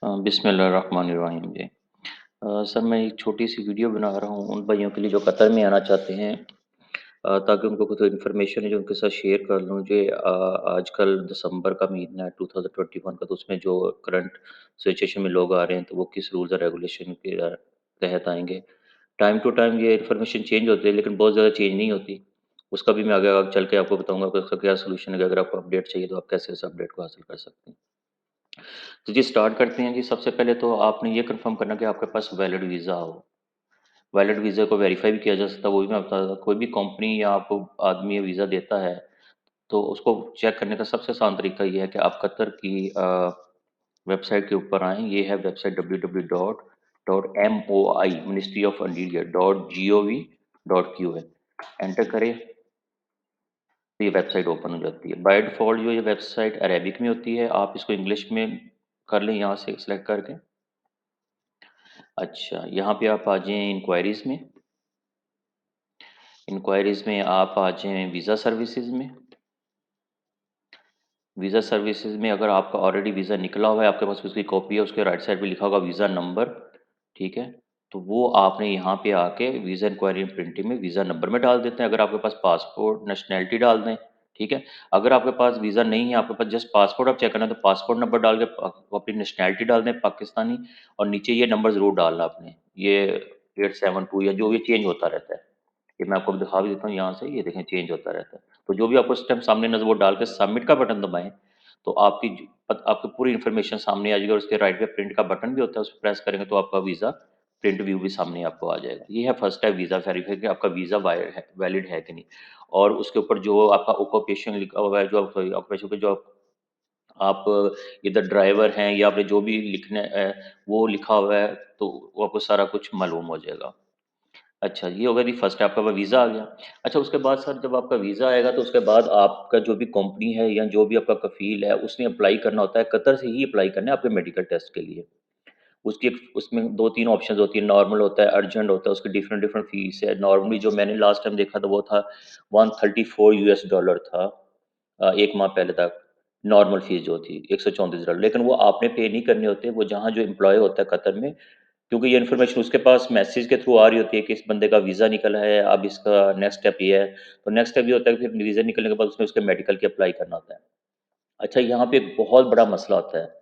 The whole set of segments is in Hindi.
बिस्मिल्लाहिर्रहमानिर्रहीम जी। सर मैं एक छोटी-सी वीडियो बना रहा हूँ उन भाइयों के लिए जो कतर में आना चाहते हैं ताकि उनको कुछ इन्फॉर्मेशन है जो उनके साथ शेयर कर लूँ। जो आजकल दिसंबर का महीना है 2021 का, तो उसमें जो करंट सिचुएशन में लोग आ रहे हैं, तो वो किस रूल्स और रेगुलेशन के तहत आएँगे। टाइम टू टाइम ये इन्फॉर्मेशन चेंज होती है, लेकिन बहुत ज़्यादा चेंज नहीं होती। उसका भी मैं आगे आगे चल के आपको बताऊँगा कि उसका क्या सॉल्यूशन है कि अगर आपको अपडेट चाहिए तो आप कैसे उस अपडेट को हासिल कर सकते हैं। तो जी स्टार्ट करते हैं जी। सबसे पहले तो आपने ये कन्फर्म करना कि आपके पास वैलिड वीज़ा हो। वैलिड वीज़ा को वेरीफ़ाई भी किया जा सकता है, वो भी मैं बता देता हूँ। कोई भी कंपनी या आपको आदमी वीज़ा देता है, तो उसको चेक करने का सबसे आसान तरीका ये है कि आप कतर की वेबसाइट के ऊपर आएँ। ये है website www.moi ministry of interior .gov.qa enter करें, तो ये वेबसाइट ओपन हो जाती है। बाय डिफ़ॉल्ट जो ये वेबसाइट अरेबिक में होती है, आप इसको इंग्लिश में कर लें यहाँ से सिलेक्ट करके। अच्छा, यहाँ पे आप आ जाएँ इंक्वायरीज़ में। इंक्वायरीज़ में आप आ जाएँ वीज़ा सर्विसेज़ में। वीज़ा सर्विसेज़ में अगर आपका ऑलरेडी वीज़ा निकला हुआ है, आपके पास उसकी कॉपी है, उसके राइट साइड पे लिखा होगा वीज़ा नंबर, ठीक है? तो वो आपने यहाँ पे आके वीज़ा इंक्वायरी प्रिंटिंग में वीज़ा नंबर में डाल देते हैं। अगर आपके पास पासपोर्ट, नेशनैलिटी डाल दें, ठीक है? अगर आपके पास वीज़ा नहीं है, आपके पास जस्ट पासपोर्ट आप चेक करना है, तो पासपोर्ट नंबर डाल के अपनी नेशनैलिटी डाल दें पाकिस्तानी, और नीचे ये नंबर ज़रूर डालना आपने। ये 872 या जो भी चेंज होता रहता है। ये मैं आपको दिखा भी देता हूँ यहाँ से, ये देखें चेंज होता रहता है। तो जो भी आपको इस टाइम सामने नज़र वो डाल के सबमिट का बटन दबाएँ, तो आपकी पूरी इन्फॉर्मेशन सामने आ जाएगी, और उसके राइट पे प्रिंट का बटन भी होता है, उसपे प्रेस करेंगे तो आपका वीज़ा प्रिंट व्यू भी सामने आपको आ जाएगा। ये है फर्स्ट स्टेप वीज़ा वेरीफाई कि आपका वीज़ा वैलिड है कि नहीं। और उसके ऊपर जो आपका ऑक्यूपेशन लिखा हुआ है, जो आप ऑक्यूपेशन पे जो आप इधर ड्राइवर हैं या आपने जो भी लिखना है वो लिखा हुआ है, तो वो आपको सारा कुछ मालूम हो जाएगा। अच्छा, ये हो गया जी फर्स्ट आपका वीज़ा आ गया। अच्छा, उसके बाद सर जब आपका वीज़ा आएगा, तो उसके बाद आपका जो भी कंपनी है या जो भी आपका कफ़ील है, उसने अप्लाई करना होता है, कतर से ही अप्लाई करना है आपके मेडिकल टेस्ट के लिए। उसकी एक उसमें 2-3 ऑप्शंस होती है, नॉर्मल होता है, अर्जेंट होता है, उसकी डिफरेंट डिफरेंट फ़ीस है। नॉर्मली जो मैंने लास्ट टाइम देखा था वो था $134 था 1 माह पहले तक, नॉर्मल फ़ीस जो थी $134, लेकिन वो आपने पे नहीं करने होते, वो जहाँ जो एम्प्लॉयी होता है कतर में, क्योंकि ये इन्फॉर्मेशन उसके पास मैसेज के थ्रू आ रही होती है कि इस बंदे का वीज़ा निकला है, अब इसका नेक्स्ट स्टेप ये है। तो नेक्स्ट स्टेप ये होता है कि फिर वीज़ा निकलने के बाद उसमें उसके मेडिकल की अप्लाई करना होता है। अच्छा, यहाँ पे एक बहुत बड़ा मसला होता है।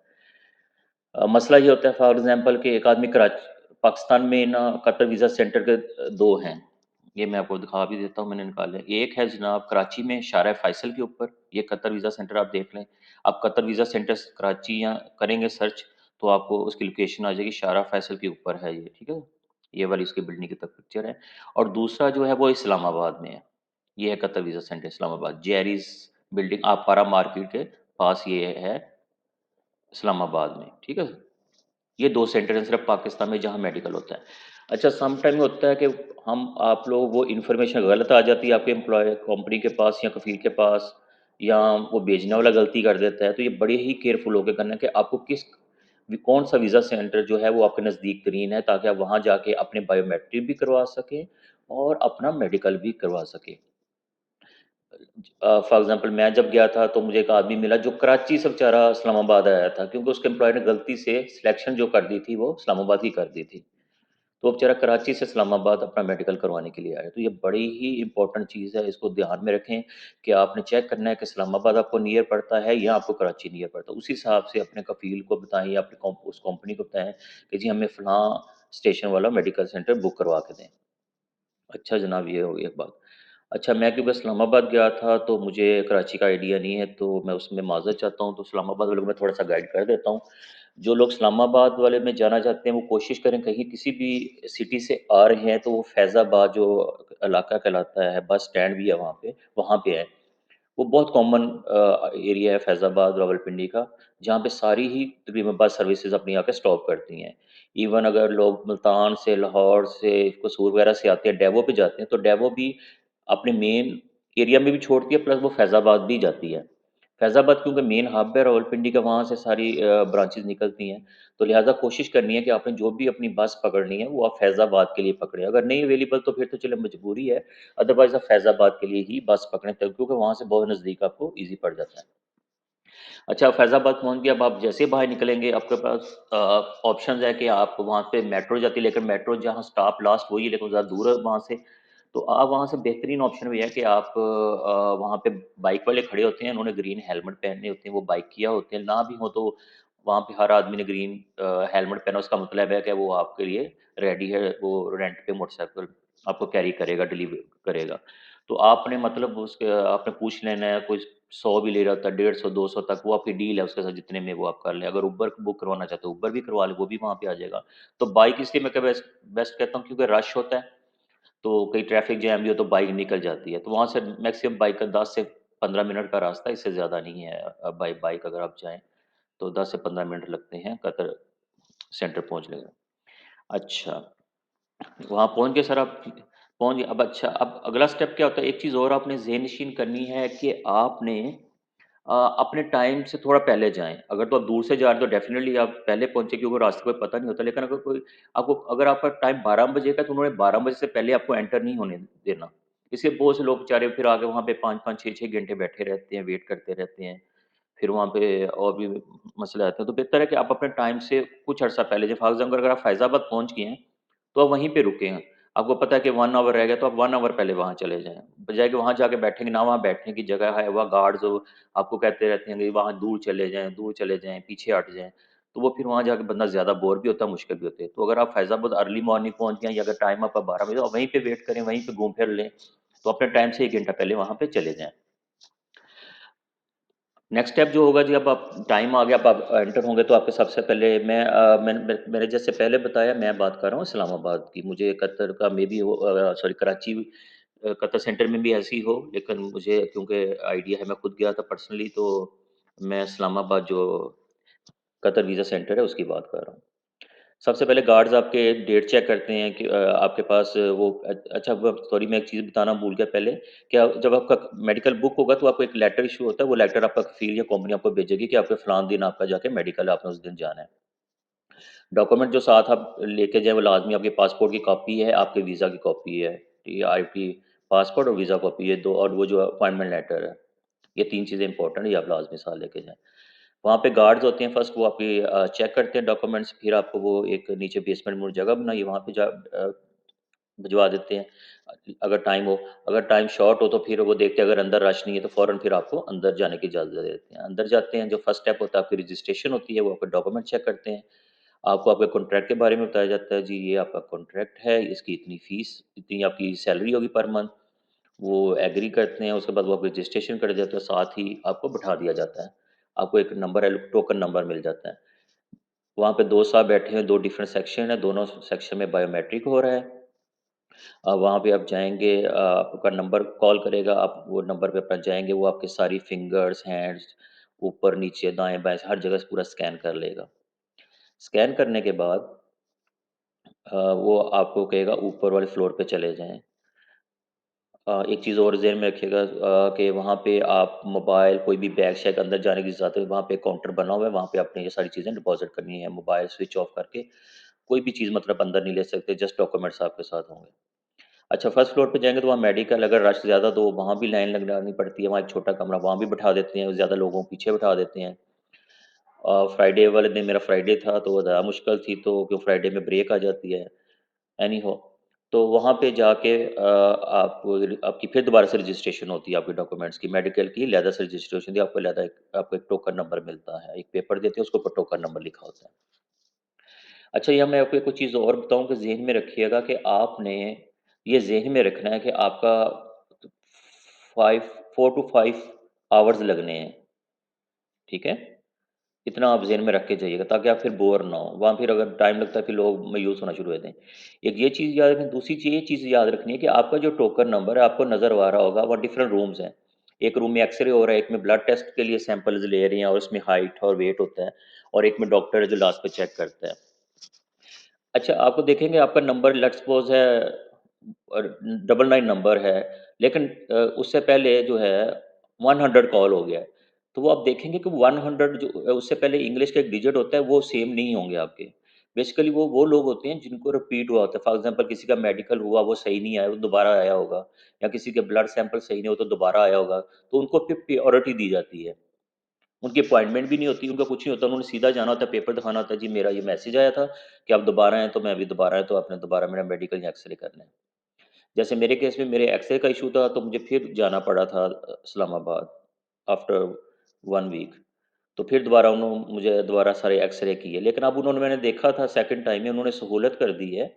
मसला ये होता है फॉर एग्ज़ाम्पल कि एक आदमी पाकिस्तान में ना कतर वीज़ा सेंटर के 2 हैं। ये मैं आपको दिखा भी देता हूँ, मैंने निकाले। एक है जनाब कराची में शारा फ़ैसल के ऊपर, ये कतर वीज़ा सेंटर आप देख लें। आप कतर वीज़ा सेंटर्स कराची या करेंगे सर्च, तो आपको उसकी लोकेशन आ जाएगी, शारा फ़ैसल के ऊपर है ये, ठीक है? ये वाली उसकी बिल्डिंग की तक पिक्चर है। और दूसरा जो है वो इस्लामाबाद में है। ये है कतर वीज़ा सेंटर इस्लामाबाद, जेरिस बिल्डिंग आपारा मार्केट के पास ये है इस्लामाबाद में, ठीक है? ये 2 सेंटर हैं सिर्फ़ पाकिस्तान में जहाँ मेडिकल होता है। अच्छा, सम टाइम होता है कि हम आप लोग वो इन्फॉर्मेशन गलत आ जाती है आपके एम्प्लॉय कंपनी के पास या कफ़ील के पास, या वो भेजने वाला गलती कर देता है, तो ये बड़े ही केयरफुल होके करना है कि आपको कौन-सा वीज़ा सेंटर जो है वो आपके नज़दीक तरीन है, ताकि आप वहाँ जाके अपने बायोमेट्रिक भी करवा सकें और अपना मेडिकल भी करवा सकें। फॉर एग्ज़ाम्पल मैं जब गया था, तो मुझे एक आदमी मिला जो कराची से बेचारा इस्लामाबाद आया था, क्योंकि उसके एम्प्लॉयर ने गलती से सिलेक्शन जो कर दी थी वो इस्लामाबाद की कर दी थी। तो वो बेचारा कराची से इस्लामाबाद अपना मेडिकल करवाने के लिए आया। तो ये बड़ी ही इम्पोर्टेंट चीज़ है, इसको ध्यान में रखें कि आपने चेक करना है कि इस्लामाबाद आपको नियर पड़ता है या आपको कराची नियर पड़ता है। उसी हिसाब से अपने कफ़ील को बताएँ या अपने उस कंपनी को बताएँ कि जी हमें फलाँ स्टेशन वाला मेडिकल सेंटर बुक करवा के दें। अच्छा जनाब, ये हो गई एक बात। अच्छा, मैं क्योंकि इस्लामाबाद गया था, तो मुझे कराची का आइडिया नहीं है, तो मैं उसमें माज़रत चाहता हूँ, तो इस्लामाबाद वालों को मैं थोड़ा-सा गाइड कर देता हूँ। जो लोग इस्लामाबाद वाले में जाना चाहते हैं, वो कोशिश करें कहीं किसी भी सिटी से आ रहे हैं, तो वो फैज़ाबाद जो इलाका कहलाता है, बस स्टैंड भी है वहाँ पे आएँ। वो बहुत कॉमन एरिया है फैज़ाबाद, रावलपिंडी का, जहाँ पे सारी ही तकरीबन बस सर्विसेज़ अपनी आके स्टॉप करती हैं। इवन अगर लोग मुल्तान से, लाहौर से, कसूर वगैरह से आते हैं, डेवो पे जाते हैं, तो डेवो भी अपने मेन एरिया में भी छोड़ती है, प्लस वो फैज़ाबाद भी जाती है। फैज़ाबाद क्योंकि मेन हब है रावलपिंडी का, वहाँ से सारी ब्रांचेज़ निकलती हैं, तो लिहाज़ा कोशिश करनी है कि आपने जो भी अपनी बस पकड़नी है, वो आप फैज़ाबाद के लिए पकड़ें। अगर नहीं अवेलेबल, तो फिर तो चलो मजबूरी है, अदरवाइज़ आप फैज़ाबाद के लिए ही बस पकड़ें, क्योंकि वहाँ से बहुत नज़दीक आपको ईज़ी पड़ जाता है। अच्छा, फैज़ाबाद पहुँच गए, अब आप जैसे ही बाहर निकलेंगे आपके पास ऑप्शंस है कि आप वहाँ पे मेट्रो जाती है, लेकिन मेट्रो जहाँ स्टॉप लास्ट वही है, लेकिन ज़्यादा दूर है वहाँ से। तो आप वहाँ से बेहतरीन ऑप्शन भी है कि आप वहाँ पे बाइक वाले खड़े होते हैं, उन्होंने ग्रीन हेलमेट पहने होते हैं, वो बाइक किया होते हैं, ना भी हो तो वहाँ पे हर आदमी ने ग्रीन हेलमेट पहना, उसका मतलब है कि वो आपके लिए रेडी है, वो रेंट पे मोटरसाइकिल आपको कैरी करेगा, डिलीवर करेगा। तो आपने मतलब उसके आपने पूछ लेना है, कोई 100 भी ले रहा था, 150, 200 तक, वो आपकी डील है उसके साथ, जितने में वो आप कर लें। अगर उबर बुक करवाना चाहते हो, उबर भी करवा लें, वो भी वहाँ पे आ जाएगा। तो बाइक इसलिए मैं बेस्ट बेस्ट कहता हूँ क्योंकि रश होता है, तो कहीं ट्रैफिक जैम भी हो तो बाइक निकल जाती है। तो वहाँ से मैक्सिमम बाइक का 10 से 15 मिनट का रास्ता है, इससे ज़्यादा नहीं है। बाई बाइक अगर आप जाएँ, तो 10 से 15 मिनट लगते हैं कतर सेंटर पहुँचने में। अच्छा। वहाँ पहुँच गए सर आप, पहुँच गए। अब अच्छा, अब अगला स्टेप क्या होता है, एक चीज़ और आपने ज़हन-नशीन करनी है कि आपने अपने टाइम से थोड़ा पहले जाएँ। अगर तो आप दूर से जा रहे हैं तो डेफ़िनिटली आप पहले पहुँचे, क्योंकि रास्ते का पता नहीं होता। लेकिन अगर कोई आपको, अगर आपका टाइम 12 बजे का है तो उन्होंने 12 बजे से पहले आपको एंटर नहीं होने देना। इसलिए बहुत से लोग बेचारे फिर आगे वहाँ पे 5-5 6-6 घंटे बैठे रहते हैं, वेट करते रहते हैं। फिर वहाँ पे और भी मसले आते हैं। तो बेहतर है कि आप अपने टाइम से कुछ अर्सा पहले, जैसे फॉर एग्ज़ाम्पल अगर आप फैज़ाबाद पहुँच गए हैं, तो आप वहीं पे रुके हैं। आपको पता है कि 1 आवर रह गया, तो आप 1 आवर पहले वहाँ चले जाएँ। बजाए कि वहाँ जाके बैठेंगे, ना वहाँ बैठने की जगह है, वहाँ गार्ड्स आपको कहते रहते हैं कि वहाँ दूर चले जाएँ, दूर चले जाएँ, पीछे हट जाएँ। तो वो फिर वहाँ जाके बंदा ज़्यादा बोर भी होता है, मुश्किल भी होती है। तो अगर आप फैज़ाबाद अर्ली मॉर्निंग पहुँच गए हैं, या अगर टाइम आपका 12 बजे, तो आप वहीं पे वेट करें, वहीं पे घूम फिर लें। तो अपने टाइम से 1 घंटा पहले वहाँ पे चले जाएँ। नेक्स्ट स्टेप जो होगा जी, अब आप टाइम आ गया, अब आप एंटर होंगे, तो आपके सबसे पहले मैंने जैसे पहले बताया, मैं बात कर रहा हूँ इस्लामाबाद की। मुझे कतर का मे बी हो, सॉरी कराची, कतर सेंटर में भी ऐसी हो, लेकिन मुझे क्योंकि आइडिया है, मैं खुद गया था पर्सनली, तो मैं इस्लामाबाद जो कतर वीज़ा सेंटर है उसकी बात कर रहा हूँ। सबसे पहले गार्ड्स आपके डेट चेक करते हैं कि आपके पास वो अच्छा, वो सॉरी, मैं एक चीज़ बताना भूल गया पहले, क्या जब आपका मेडिकल बुक होगा तो आपको एक लेटर इश्यू होता है, वो लेटर आपका फ़ील या कंपनी आपको भेजेगी कि आपके फलान दिन आपका जाके मेडिकल है, आपने उस दिन जाना है। डॉक्यूमेंट जो साथ आप लेके जाएँ वो लाज़मी आपके पासपोर्ट की कॉपी है, आपके वीज़ा की कॉपी है, ये आपकी पासपोर्ट और वीज़ा कॉपी, ये 2, और वो जो अपॉइंटमेंट लेटर है। ये 3 चीज़ें इंपॉर्टेंट है, ये आप लाज़मी साथ लेके जाएँ। वहाँ पे गार्ड्स होते हैं, फर्स्ट वो आपकी चेक करते हैं डॉक्यूमेंट्स, फिर आपको वो एक नीचे बेसमेंट में जगह बनाई है, वहाँ पे भिजवा देते हैं। अगर टाइम हो, अगर टाइम शॉर्ट हो तो फिर वो देखते हैं, अगर अंदर रश नहीं है तो फ़ौरन फिर आपको अंदर जाने की इजाज़त दे देते हैं। अंदर जाते हैं, जो फर्स्ट स्टेप होता है आपकी रजिस्ट्रेशन होती है, वो आपके डॉक्यूमेंट चेक करते हैं। आपको आपके कॉन्ट्रैक्ट के बारे में बताया जाता है, जी ये आपका कॉन्ट्रैक्ट है, इसकी इतनी फ़ीस, इतनी आपकी सैलरी होगी पर मंथ। वो एग्री करते हैं, उसके बाद वो आपको रजिस्ट्रेशन कर देते हैं, साथ ही आपको बिठा दिया जाता है। आपको एक नंबर है, टोकन नंबर मिल जाता है। वहाँ पे 2 साहब बैठे हैं, 2 डिफरेंट सेक्शन है, दोनों सेक्शन में बायोमेट्रिक हो रहा है। वहाँ पे आप जाएँगे, आपका नंबर कॉल करेगा, आप वो नंबर पे अपना जाएँगे, वो आपकी सारी फिंगर्स, हैंड्स, ऊपर, नीचे, दाएँ-बाएँ हर जगह से पूरा स्कैन कर लेगा। स्कैन करने के बाद वो आपको कहेगा ऊपर वाले फ्लोर पे चले जाएँ। एक चीज़ और ज़हन में रखिएगा, कि वहाँ पे आप मोबाइल, कोई भी बैग-शैग अंदर जाने की ज़रूरत है, वहाँ पे काउंटर बना हुआ है, वहाँ पे आपने ये सारी चीज़ें डिपॉज़िट करनी है। मोबाइल स्विच ऑफ करके, कोई भी चीज़ मतलब अंदर नहीं ले सकते, जस्ट डॉक्यूमेंट्स आपके साथ होंगे। अच्छा, फर्स्ट फ्लोर पे जाएँगे तो वहाँ मेडिकल, अगर रश ज़्यादा तो वहाँ भी लाइन लगानी पड़ती है, वहाँ एक छोटा कमरा, वहाँ भी बिठा देते हैं, ज़्यादा लोगों को पीछे बिठा देते हैं। फ्राइडे वाले दिन मेरा फ्राइडे था, तो वो ज़्यादा मुश्किल थी, तो क्यों फ्राइडे में ब्रेक आ जाती है। एनी हो, तो वहाँ पे जाके आपकी फिर दोबारा से रजिस्ट्रेशन होती है, आपके डॉक्यूमेंट्स की, मेडिकल की अलहदा से रजिस्ट्रेशन होती है, आपको अलहदा एक आपको एक टोकन नंबर मिलता है, एक पेपर देते हैं, उसके ऊपर टोकन नंबर लिखा होता है। अच्छा, यहाँ मैं आपको एक कुछ चीज़ और बताऊँ कि ज़हन में रखिएगा कि आपने ये ज़हन में रखना है कि आपका 5 4 टू 5 आवर्स लगने हैं, ठीक है? इतना आप ज़हन में रख के जाइएगा, ताकि आप फिर बोर ना हो। वहाँ फिर अगर टाइम लगता है, फिर लोग मायूस होना शुरू हो जाते हैं। एक ये चीज़ याद रखें, दूसरी ये चीज़ याद रखनी है कि आपका जो टोकन नंबर है, आपको नज़र आ रहा होगा, वहाँ डिफरेंट रूम्स हैं। एक रूम में एक्स-रे हो रहा है, एक में ब्लड टेस्ट के लिए सैंपल्स ले रहे हैं और उसमें हाइट और वेट होता है, और एक में डॉक्टर है जो लास्ट पे चेक करता है। अच्छा, आपको देखेंगे आपका नंबर लेट्स सपोज़ है, और 99 नंबर है, लेकिन उससे पहले जो है 100 कॉल हो गया है। तो वो आप देखेंगे कि 100 जो उससे पहले इंग्लिश का एक डिजिट होता है, वो सेम नहीं होंगे आपके। बेसिकली वो लोग होते हैं जिनको रिपीट हुआ होता है। फॉर एग्ज़ाम्पल किसी का मेडिकल हुआ, वो सही नहीं आया, वो दोबारा आया होगा, या किसी के ब्लड सैंपल सही नहीं हो तो दोबारा आया होगा, तो उनको फिर प्रायोरिटी दी जाती है। उनकी अपॉइंटमेंट भी नहीं होती, उनका कुछ नहीं होता, उन्होंने सीधा जाना होता है, पेपर दिखाना होता है, जी मेरा ये मैसेज आया था कि आप दोबारा आएँ, तो मैं अभी दोबारा आया, तो आपने दोबारा मेरा मेडिकल या एक्स-रे करना है। जैसे मेरे केस में मेरे एक्स-रे का इश्यू था, तो मुझे फिर जाना पड़ा था इस्लामाबाद आफ्टर 1 वीक। तो फिर दोबारा मुझे दोबारा सारे एक्स-रे किए, लेकिन अब उन्होंने मैंने देखा था सेकंड टाइम में उन्होंने सहूलत कर दी है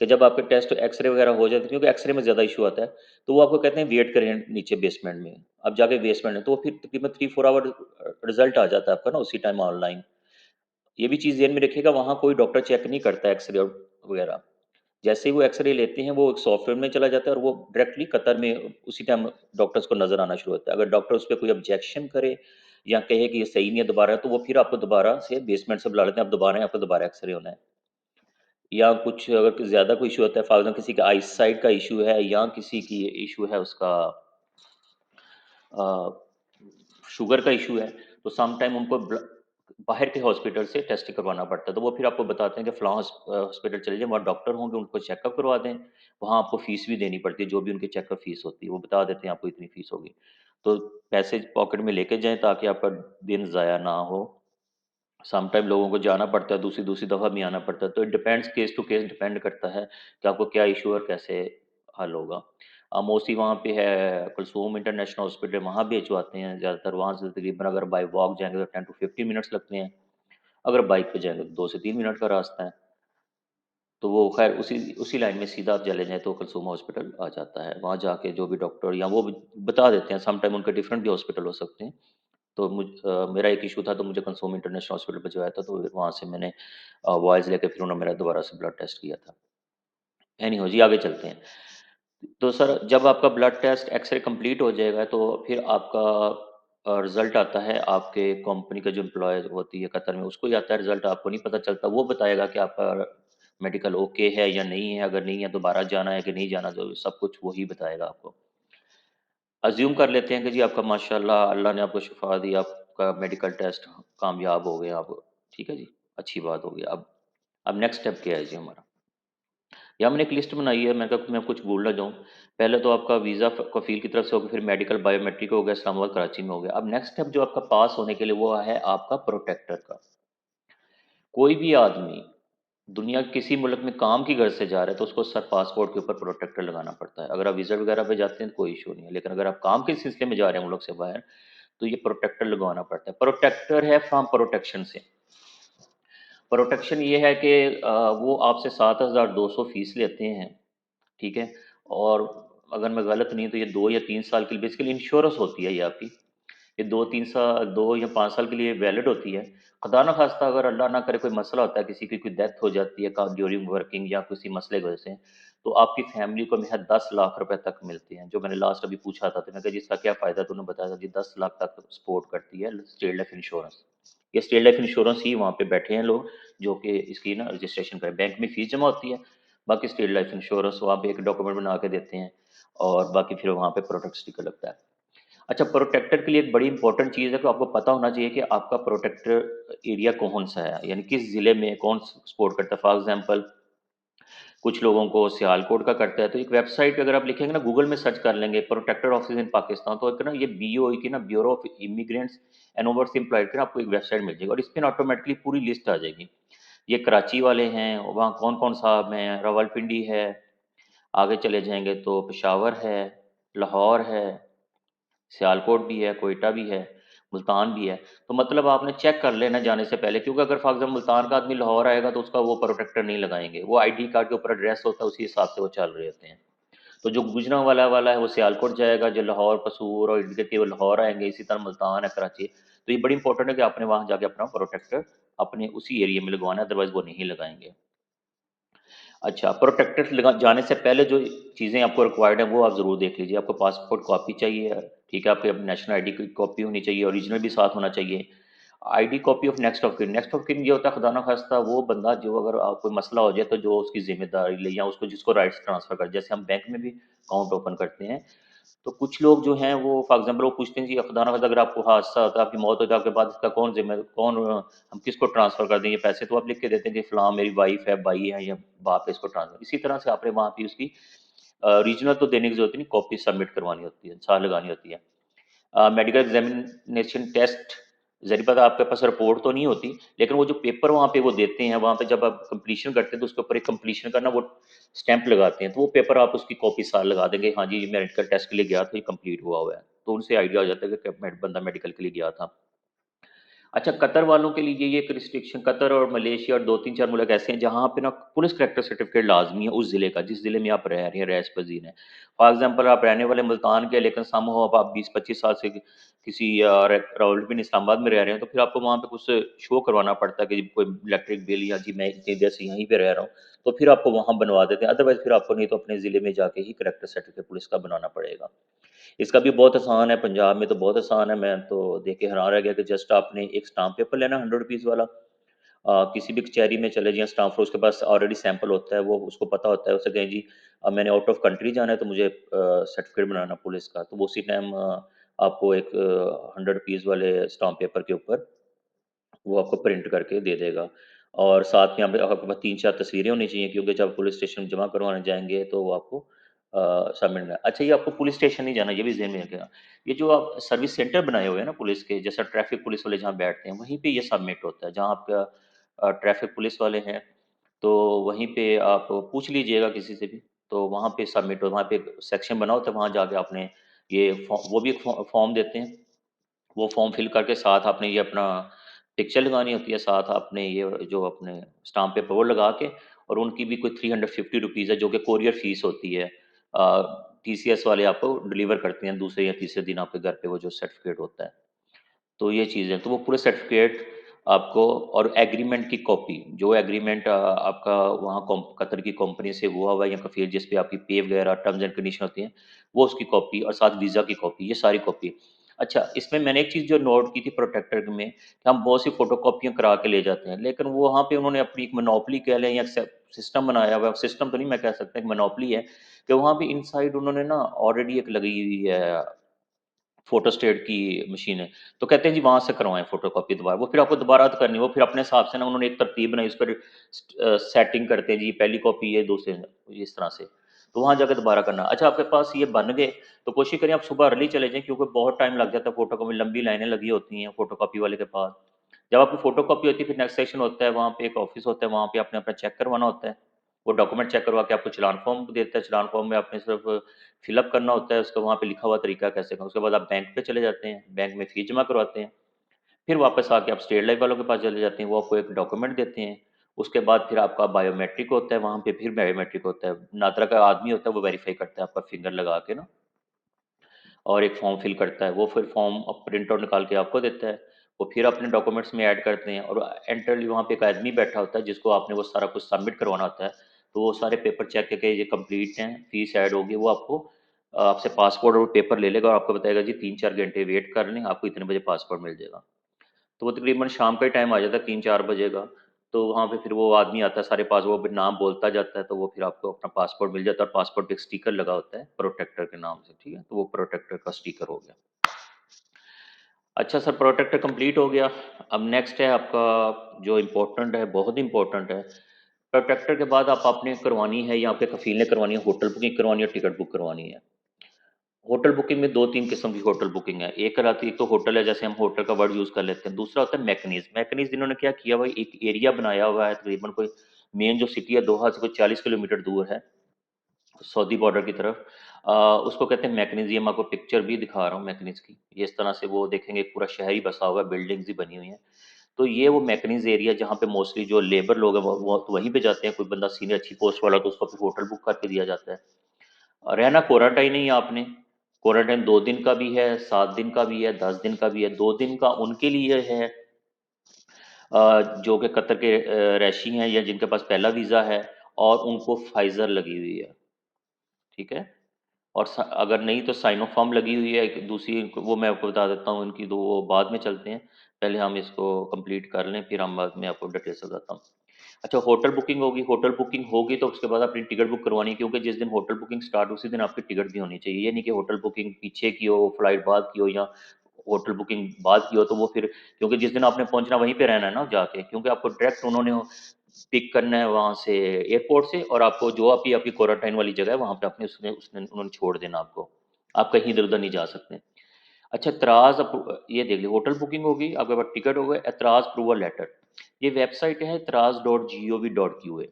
कि जब आपके टेस्ट एक्स-रे वगैरह हो जाते हैं, क्योंकि एक्स-रे में ज़्यादा इश्यू आता है, तो वो आपको कहते हैं वेट करें नीचे बेसमेंट में। अब जाके बेसमेंट में तो वो फिर तकरीबन 3-4 आवर रिज़ल्ट आ जाता है आपका ना उसी टाइम ऑनलाइन। ये भी चीज़ ज़हन में रखिएगा, वहाँ कोई डॉक्टर चेक नहीं करता एक्स-रे और वगैरह। जैसे ही वो एक्स-रे लेते हैं, वो एक सॉफ्टवेयर में चला जाता है और वो डायरेक्टली कतर में उसी टाइम डॉक्टर्स को नज़र आना शुरू होता है। अगर डॉक्टर उस पे कोई ऑब्जेक्शन करे या कहे कि ये सही नहीं है दोबारा, तो वो फिर आपको दोबारा से बेसमेंट से बुला लेते हैं, आप दोबारा आएँ, आपको दोबारा एक्स-रे होना है। या कुछ अगर ज़्यादा कोई इश्यू होता है, फॉर एग्ज़ाम्पल किसी का आईसाइट का इश्यू है या किसी की इश्यू है उसका अ, शुगर का इश्यू है, तो सम टाइम उनको बाहर के हॉस्पिटल से टेस्ट करवाना पड़ता है। तो वो फिर आपको बताते हैं कि फलाँ हॉस्पिटल चले जाएँ, वहाँ डॉक्टर होंगे, उनको चेकअप करवा दें। वहाँ आपको फ़ीस भी देनी पड़ती है, जो भी उनकी चेकअप फ़ीस होती है, वो बता देते हैं आपको इतनी फ़ीस होगी। तो पैसे पॉकेट में लेके जाएँ ताकि आपका दिन ज़ाया ना हो। सम टाइम लोगों को जाना पड़ता है, दूसरी-दूसरी दफ़ा भी आना पड़ता है, तो it depends case to case depend करता है कि आपको क्या इश्यू है और कैसे हल होगा। मोस्टली वहाँ पे है कुलसूम इंटरनेशनल हॉस्पिटल, वहाँ भिजवाते हैं ज़्यादातर, वहाँ से तकरीबन अगर बाय वॉक जाएँगे तो 10 टू 15 मिनट्स लगते हैं, अगर बाइक पे जाएँगे तो 2 से 3 मिनट का रास्ता है। तो वो ख़ैर उसी उसी लाइन में सीधा आप चले जाएँ तो कुलसूम हॉस्पिटल आ जाता है। वहाँ जाके जो भी डॉक्टर या वो बता देते हैं, सम टाइम उनके डिफरेंट भी हॉस्पिटल हो सकते हैं। तो मेरा एक इश्यू था, तो मुझे कंसोम इंटरनेशनल हॉस्पिटल भिजवाया था, तो वहाँ से मैंने वॉइस लेके फिर उन्होंने मेरा दोबारा से ब्लड टेस्ट किया था। एनीहाउ जी, आगे चलते हैं। तो सर जब आपका ब्लड टेस्ट एक्स-रे कंप्लीट हो जाएगा, तो फिर आपका रिज़ल्ट आता है, आपके कंपनी का जो एम्प्लॉय होती है कतर में, उसको ही आता है रिज़ल्ट, आपको नहीं पता चलता। वो बताएगा कि आपका मेडिकल ओके है या नहीं है, अगर नहीं है दोबारा जाना है कि नहीं जाना, तो सब कुछ वही बताएगा आपको। अज़्यूम कर लेते हैं कि जी आपका माशाल्लाह अल्लाह ने आपको शिफ़ा दी, आपका मेडिकल टेस्ट कामयाब हो गया, आप ठीक है जी, अच्छी बात हो गई। अब नेक्स्ट स्टेप क्या है जी हमारा? या हमने एक लिस्ट बनाई है, मैं कहा मैं कुछ भूल ना जाऊँ। पहले तो आपका वीज़ा कफ़ील की तरफ से हो गया, फिर मेडिकल बायोमेट्रिक हो गया, इस्लामाबाद, कराची में हो गया। अब नेक्स्ट स्टेप जो आपका पास होने के लिए वो है आपका प्रोटेक्टर का। कोई भी आदमी दुनिया के किसी मुल्क में काम की गर्ज से जा रहा है, तो उसको सर पासपोर्ट के ऊपर प्रोटेक्टर लगाना पड़ता है। अगर आप वीज़ा वगैरह पे जाते हैं तो कोई इश्यू नहीं है, लेकिन अगर आप काम के सिलसिले में जा रहे हैं मुल्क से बाहर, तो ये प्रोटेक्टर लगवाना पड़ता है। प्रोटेक्टर है फ्रॉम प्रोटेक्शन से। प्रोटेक्शन ये है कि वो आपसे 7,200 फ़ीस लेते हैं, ठीक है? और अगर मैं गलत नहीं हूँ तो ये 2 या 3 साल के लिए बेसिकली इंश्योरेंस होती है ये आपकी। ये 2-3 साल 2 या 5 साल के लिए वैलिड होती है। खुदा ना ख़ास्ता अगर अल्लाह ना करे कोई मसला होता है, किसी की कोई डेथ हो जाती है का ड्यूरिंग वर्किंग या किसी मसले की वजह से, तो आपकी फैमिली को महज़ 10 लाख रुपए तक मिलते हैं। जो मैंने लास्ट अभी पूछा था, तो मैं कहा जी इसका क्या फ़ायदा? तो उन्होंने बताया था जी 10 लाख तक सपोर्ट करती है स्टेट लाइफ़ इंश्योरेंस। ये स्टेट लाइफ़ इंश्योरेंस ही वहाँ पे बैठे हैं लोग, जो कि इसकी ना रजिस्ट्रेशन करें। बैंक में फ़ीस जमा होती है, बाकी स्टेट लाइफ़ इंश्योरेंस वो आप एक डॉक्यूमेंट बना के देते हैं और बाकी फिर वहाँ पे प्रोटेक्ट स्टिकर लगता है। अच्छा, प्रोटेक्टर के लिए एक बड़ी इंपॉर्टेंट चीज़ है कि आपको पता होना चाहिए कि आपका प्रोटेक्टर एरिया कौन-सा है, यानी किस ज़िले में कौन सपोर्ट करता है। फॉर एग्ज़ाम्पल कुछ लोगों को सियालकोट का करता है, तो एक वेबसाइट पे अगर आप लिखेंगे ना, गूगल में सर्च कर लेंगे प्रोटेक्टर ऑफिस इन पाकिस्तान, तो एक ना ये बीओई की ना, bureau of immigrants and overseas employed की ना आपको एक वेबसाइट मिल जाएगी और इसपे ना ऑटोमेटिकली पूरी लिस्ट आ जाएगी। ये कराची वाले हैं, वहाँ कौन-कौन साहब हैं, रावलपिंडी है, आगे चले जाएँगे तो पेशावर है, लाहौर है, सियालकोट भी है, कोयटा भी है, मुल्तान भी है। तो मतलब आपने चेक कर लेना जाने से पहले, क्योंकि अगर फॉर एग्ज़ाम्पल मुल्तान का आदमी लाहौर आएगा तो उसका वो प्रोटेक्टर नहीं लगाएँगे। वो आईडी कार्ड के ऊपर एड्रेस होता है, उसी हिसाब से वो चल रहे होते हैं। तो जो गुजरांवाला वाला है वो सियालकोट जाएगा, जो लाहौर, कसूर और इर्द-गिर्द के वो लाहौर आएँगे, इसी तरह मुल्तान है, कराची। तो ये बड़ी इंपॉर्टेंट है कि आपने वहाँ जाके अपना प्रोटेक्टर अपने उसी एरिया में लगवाना है, अदरवाइज़ वो नहीं लगाएँगे। अच्छा, प्रोटेक्टर लगा जाने से पहले जो चीज़ें आपको रिक्वायर्ड हैं, वो आप ज़रूर देख लीजिए। आपको पासपोर्ट कॉपी चाहिए, ठीक है? आपके अपनी नेशनल आईडी की कॉपी होनी चाहिए, ओरिजिनल भी साथ होना चाहिए। ID copy of next of kin, next of kin ये होता है खुदा ना खास्ता वो बंदा जो अगर कोई मसला हो जाए, तो जो उसकी ज़िम्मेदारी ले या उसको जिसको राइट्स ट्रांसफ़र कर, जैसे हम बैंक में भी अकाउंट ओपन करते हैं, तो कुछ लोग जो हैं वो फॉर एग्ज़ाम्पल वो पूछते हैं जी खुदा ना खास्ता अगर आपको हादसा होता है, आपकी मौत हो जाए, आपके बाद इसका हम किसको ट्रांसफ़र कर दें ये पैसे? तो आप लिख के देते हैं कि फ़लाँ मेरी वाइफ़ है, भाई है या बाप है, इसको ट्रांसफ़र। इसी तरह से आपने वहाँ पे उसकी रीजनल तो देने की ज़रूरत नहीं, कॉपी सबमिट करवानी होती है, साथ लगानी होती है। मेडिकल एग्जामिनेशन टेस्ट, ज़ाहिर बात है आपके पास रिपोर्ट तो नहीं होती, लेकिन वो जो पेपर वहाँ पे वो देते हैं, वहाँ पे जब आप कंप्लीशन करते हैं तो उसके ऊपर एक कंप्लीशन का ना वो स्टैंप लगाते हैं, तो वो पेपर आप उसकी कॉपी साथ लगा देंगे, हाँ जी ये मेडिकल टेस्ट के लिए गया था, ये कंप्लीट हुआ हुआ है, तो उनसे आइडिया हो जाता है कि बंदा मेडिकल के लिए गया था। अच्छा, कतर वालों के लिए ये एक रिस्ट्रिक्शन, कतर और मलेशिया और 2-3-4 मुल्क ऐसे हैं जहाँ पे ना पुलिस करैक्टर सर्टिफिकेट लाज़मी है उस ज़िले का, जिस ज़िले में आप रह रहे हैं, रैश पज़ीर हैं। फॉर एग्ज़ाम्पल आप रहने वाले मुल्तान के, लेकिन समहाउ अब आप 20-25 साल से किसी रावलपिंडी इस्लामाबाद में रह रहे हैं, तो फिर आपको वहाँ पे कुछ शो करवाना पड़ता है कि कोई इलेक्ट्रिक बिल, या जी मैं इतनी देर से यहीं पे रह रहा हूँ, तो फिर आपको वहाँ बनवा देते हैं। अदरवाइज़ फिर आपको नहीं तो अपने ज़िले में जाके ही करैक्टर सर्टिफिकेट पुलिस का बनाना पड़ेगा। इसका भी बहुत आसान है, पंजाब में तो बहुत आसान है, मैं तो देख के हैरान रह गया कि जस्ट आपने एक स्टाम्प पेपर लेना ₹100 वाला, किसी भी कचहरी में चले जाएँ, स्टाम्प उसके पास ऑलरेडी सैंपल होता है, वो उसको पता होता है, उसे कहें जी मैंने आउट ऑफ कंट्री जाना है तो मुझे सर्टिफिकेट बनाना पुलिस का, तो वो उसी टाइम आपको एक ₹100 वाले स्टाम्प पेपर के ऊपर वो आपको प्रिंट करके दे देगा। और साथ में आपके पास 3-4 तस्वीरें होनी चाहिए, क्योंकि जब पुलिस स्टेशन जमा करवाने जाएँगे तो वो आपको सबमिट में, अच्छा ये आपको पुलिस स्टेशन नहीं जाना, ये भी ज़हन में रखिएगा। ये जो आप सर्विस सेंटर बनाए हुए हैं ना पुलिस के, जैसा ट्रैफ़िक पुलिस वाले जहाँ बैठते हैं, वहीं पे ये सबमिट होता है। जहाँ आपका ट्रैफ़िक पुलिस वाले हैं, तो वहीं पे आप पूछ लीजिएगा किसी से भी, तो वहाँ पे सबमिट हो, वहाँ पे एक सेक्शन बना होता है, वहाँ जाके आपने ये वो भी एक फॉर्म देते हैं। वो फॉर्म फिल करके साथ आपने ये अपना पिक्चर लगानी होती है, साथ आपने ये जो अपने स्टाम्प पेपर वो लगा के, और उनकी भी कोई ₹350 है, जो कि कोरियर फ़ीस होती है। टीसीएस वाले आपको डिलीवर करते हैं दूसरे या तीसरे दिन आपके घर पे वो जो सर्टिफ़िकेट होता है। तो ये चीज़ है, तो वो पूरे सर्टिफ़िकेट आपको, और एग्रीमेंट की कॉपी, जो एग्रीमेंट आपका वहाँ कतर की कंपनी से हुआ हुआ है, या फिर जिस पे आपकी पे वगैरह टर्म्स एंड कंडीशन होती हैं, वो उसकी कॉपी, और साथ वीज़ा की कॉपी, ये सारी कॉपी। अच्छा, इसमें मैंने एक चीज़ जो नोट की थी प्रोटेक्टर में, कि हम बहुत सी फ़ोटोकॉपियाँ करा के ले जाते हैं, लेकिन वो वहाँ पे उन्होंने अपनी एक मोनोपोली कह लें, या सिस्टम बनाया हुआ है, सिस्टम तो नहीं मैं कह सकता, एक मोनोपोली है, कि वहाँ पे इनसाइड उन्होंने ना ऑलरेडी एक लगी हुई है फ़ोटोस्टेट की मशीन है, तो कहते हैं जी वहाँ से करवाएँ फ़ोटोकॉपी दोबारा, वो फिर आपको दोबारा तो करनी है, वो फिर अपने हिसाब से ना उन्होंने एक तरतीब बनाई, उस पर सेटिंग करते हैं जी, पहली कॉपी ये, दूसरे इस तरह से, तो वहाँ जाके दोबारा करना। अच्छा, आपके पास ये बन गए, तो कोशिश करें आप सुबह अर्ली चले जाएँ, क्योंकि बहुत टाइम लग जाता है फ़ोटोकॉपी, लंबी लाइनें लगी होती हैं फ़ोटोकॉपी वाले के पास। जब आपकी फ़ोटोकॉपी होती है, फिर नेक्स्ट सेक्शन होता है, वहाँ पे एक ऑफ़िस होता है, वहाँ पे आपने अपना चेक करवाना होता है। वो डॉक्यूमेंट चेक करवा के आपको चालान फ़ॉर्म देता है, चालान फ़ॉर्म में आपने सिर्फ़ फ़िलअप करना होता है, उसका वहाँ पे लिखा हुआ तरीका कैसे का, उसके बाद आप बैंक पे चले जाते हैं, बैंक में फ़ीस जमा करवाते हैं, फिर वापस आके आप स्टेट लाइफ़ वालों के पास चले जाते हैं, वो आपको एक डॉक्यूमेंट देते हैं, उसके बाद फिर आपका बायोमेट्रिक होता है, वहाँ पे फिर बायोमेट्रिक होता है, नादरा का आदमी होता है, वो वेरीफ़ाई करता है आपका फिंगर लगा के ना, और एक फॉर्म फिल करता है, वो फिर फॉर्म प्रिंट आउट निकाल के आपको देता है, वो फिर अपने डॉक्यूमेंट्स में ऐड करते हैं, और एंटरली वहाँ पे एक आदमी बैठा होता है जिसको आपने वो सारा कुछ सबमिट करवाना होता है, तो वो सारे पेपर चेक करके ये कंप्लीट हैं, फीस ऐड होगी, वो आपको आपसे पासपोर्ट और पेपर ले लेगा, और आपको बताएगा जी 3-4 घंटे वेट कर लें, आपको इतने बजे पासपोर्ट मिल जाएगा। तो वो तकरीबन शाम का ही टाइम आ जाता है, 3-4 बजे का। तो वहाँ पे फिर वो आदमी आता है, सारे पास वो फिर नाम बोलता जाता है, तो वो फिर आपको अपना पासपोर्ट मिल जाता है, और पासपोर्ट पे एक स्टिकर लगा होता है प्रोटेक्टर के नाम से, ठीक है? तो वो प्रोटेक्टर का स्टिकर हो गया। अच्छा सर, प्रोटेक्टर कंप्लीट हो गया। अब नेक्स्ट है आपका जो इम्पोर्टेंट है, बहुत इम्पोर्टेंट है। प्रोटेक्टर के बाद आप आपने करवानी है, या आपके कफ़ील ने करवानी है, होटल बुकिंग करवानी है, टिकट बुक करवानी है। होटल बुकिंग में 2-3 किस्म की होटल बुकिंग है। एक कहलाती है, एक तो होटल है, जैसे हम होटल का वर्ड यूज़ कर लेते हैं। दूसरा होता है मैकनीज़। मैकनीज़ इन्होंने क्या किया हुआ है, एक एरिया बनाया हुआ है, तकरीबन कोई मेन जो सिटी है दोहा से कोई 40 किलोमीटर दूर है, सऊदी बॉर्डर की तरफ। उसको कहते हैं मैकनीज़, ये मैं आपको पिक्चर भी दिखा रहा हूँ मैकनीज़ की। ये इस तरह से वो देखेंगे, पूरा शहर ही बसा हुआ है, बिल्डिंग्स ही बनी हुई हैं। तो ये वो मैकनीज़ एरिया जहाँ पे मोस्टली जो लेबर लोग हैं वो तो वहीं पे जाते हैं। कोई बंदा सीनियर अच्छी पोस्ट वाला, तो उसको फिर होटल बुक करके दिया जाता है। रहना क्वारंटाइन ही है आपने। क्वारंटाइन 2 दिन का भी है, 7 दिन का भी है, 10 दिन का भी है। 2 दिन का उनके लिए है जो कि कतर के रहायशी हैं, या जिनके पास पहला वीज़ा है, और उनको फाइज़र लगी हुई है, ठीक है? और अगर नहीं तो साइनोफ़ार्म लगी हुई है, एक दूसरी वो मैं आपको बता देता हूँ, इनकी 2 वो बाद में चलते हैं। पहले हम इसको कंप्लीट कर लें, फिर हम बाद में आपको डिटेल से बताता हूँ। अच्छा, होटल बुकिंग होगी, होटल बुकिंग होगी तो उसके बाद अपनी टिकट बुक करवानी है, क्योंकि जिस दिन होटल बुकिंग स्टार्ट उसी दिन आपकी टिकट भी होनी चाहिए। ये नहीं कि होटल बुकिंग पीछे की हो, फ्लाइट बाद की हो, या होटल बुकिंग बाद की हो, तो वो फिर, क्योंकि जिस दिन आपने पहुँचना वहीं पे रहना है ना जाके, क्योंकि आपको डायरेक्ट उन्होंने पिक करना है वहाँ से एयरपोर्ट से, और आपको जो आपकी आपकी क्वारंटाइन वाली जगह है वहाँ पे आपने उसने उसने उन्होंने छोड़ देना आपको। आप कहीं इधर-उधर नहीं जा सकते। अच्छा ये देख लीजिए, होटल बुकिंग होगी, आपके पास टिकट हो गए, एतराज़ अप्रूवल लेटर। ये वेबसाइट है एतराज़.gov.qa।